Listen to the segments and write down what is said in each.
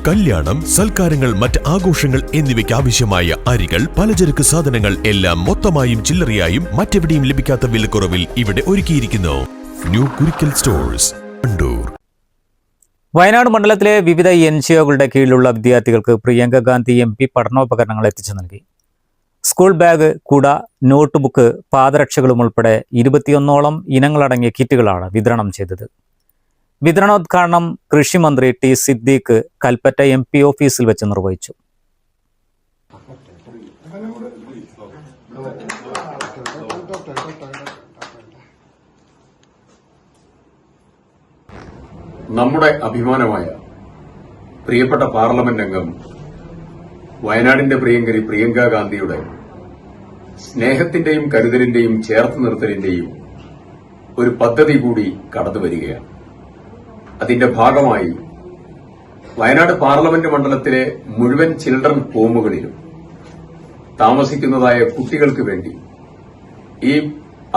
കല്യാണം, സൽക്കാരങ്ങൾ, മറ്റ് ആഘോഷങ്ങൾ എന്നിവയ്ക്ക് ആവശ്യമായ അരികൾ, പലചരക്ക് സാധനങ്ങൾ എല്ലാം മൊത്തമായും ചില്ലറയായും മറ്റെവിടെയും ലഭിക്കാത്ത വിലക്കുറവിൽ ഇവിടെ ഒരുക്കിയിരിക്കുന്നു. New Kurikkal stores, Wandoor. വയനാട് മണ്ഡലത്തിലെ വിവിധ NGOകളുടെ കീഴിലുള്ള വിദ്യാർത്ഥികൾക്ക് പ്രിയങ്ക ഗാന്ധി MP പഠനോപകരണങ്ങൾ എത്തിച്ചു നൽകി. സ്കൂൾ ബാഗ്, കുട, നോട്ട് ബുക്ക്, പാദരക്ഷകളും ഉൾപ്പെടെ 21ഓളം ഇനങ്ങളടങ്ങിയ കിറ്റുകളാണ് വിതരണം ചെയ്തത്. വിതരണോദ്ഘാടനം കൃഷിമന്ത്രി T. സിദ്ദീഖ് കൽപ്പറ്റ MP ഓഫീസിൽ വെച്ച് നിർവഹിച്ചു. നമ്മുടെ അഭിമാനമായ പ്രിയപ്പെട്ട പാർലമെന്റ് അംഗം വയനാടിന്റെ പ്രിയങ്കരി പ്രിയങ്ക ഗാന്ധിയുടെ സ്നേഹത്തിന്റെയും കരുതലിന്റെയും ചേർത്ത് നിർത്തലിന്റെയും ഒരു പദ്ധതി കൂടി കടന്നുവരികയാണ്. അതിന്റെ ഭാഗമായി വയനാട് പാർലമെന്റ് മണ്ഡലത്തിലെ മുഴുവൻ ചിൽഡ്രൻ ഹോമുകളിലും താമസിക്കുന്നതായ കുട്ടികൾക്ക് വേണ്ടി ഈ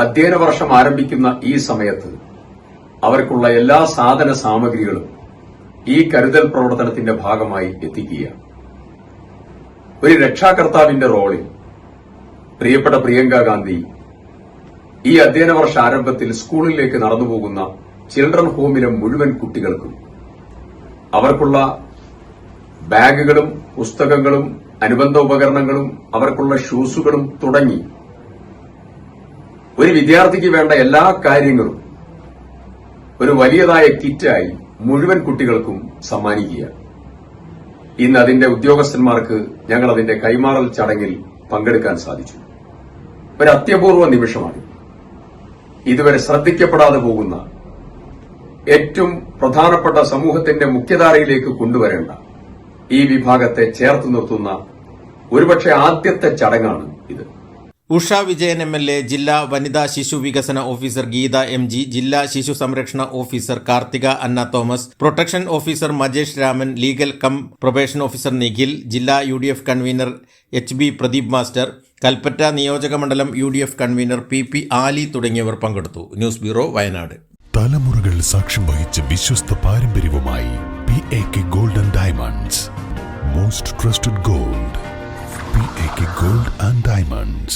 അധ്യയന വർഷം ആരംഭിക്കുന്ന ഈ സമയത്ത് അവർക്കുള്ള എല്ലാ സാധന സാമഗ്രികളും ഈ കരുതൽ പ്രവർത്തനത്തിന്റെ ഭാഗമായി എത്തിക്കുകയാണ്. ഒരു രക്ഷാകർത്താവിന്റെ റോളിൽ പ്രിയപ്പെട്ട പ്രിയങ്ക ഗാന്ധി ഈ അധ്യയന വർഷ ആരംഭത്തിൽ സ്കൂളിലേക്ക് നടന്നുപോകുന്ന ചിൽഡ്രൻ ഹോമിലെ മുഴുവൻ കുട്ടികൾക്കും അവർക്കുള്ള ബാഗുകളും പുസ്തകങ്ങളും അനുബന്ധ ഉപകരണങ്ങളും അവർക്കുള്ള ഷൂസുകളും തുടങ്ങി ഒരു വിദ്യാർത്ഥിക്ക് വേണ്ട എല്ലാ കാര്യങ്ങളും ഒരു വലിയതായ കിറ്റായി മുഴുവൻ കുട്ടികൾക്കും സമ്മാനിക്കുക. ഇന്ന് അതിന്റെ ഉദ്യോഗസ്ഥന്മാർക്ക് ഞങ്ങൾ അതിന്റെ കൈമാറൽ ചടങ്ങിൽ പങ്കെടുക്കാൻ സാധിച്ചു. ഒരു അത്യപൂർവ നിമിഷമാണ്. ഇതുവരെ ശ്രദ്ധിക്കപ്പെടാതെ പോകുന്ന ഏറ്റവും പ്രധാനപ്പെട്ട സമൂഹത്തിന്റെ മുഖ്യധാരയിലേക്ക് കൊണ്ടുവരേണ്ട ഈ വിഭാഗത്തെ ചേർത്ത് നിർത്തുന്ന ഒരുപക്ഷെ ആദ്യത്തെ ചടങ്ങാണ് ഇത്. ഉഷ വിജയൻ MLA, ജില്ലാ വനിതാ ശിശു വികസന ഓഫീസർ ഗീത MG, ജില്ലാ ശിശു സംരക്ഷണ officer Karthika Anna Thomas, protection officer Majesh Raman, legal cum probation officer Nikhil, ജില്ലാ UDF convener HB Pradeep master, Kalpetta നിയോജക മണ്ഡലം UDF കൺവീനർ PP ആലി തുടങ്ങിയവർ പങ്കെടുത്തു. News bureau, Wayanad. തലമുറകൾ സാക്ഷ്യം വഹിച്ച വിശ്വസ്ത പാരമ്പര്യവുമായി PAK Gold and Diamonds. Most trusted gold. PAK Gold and Diamonds.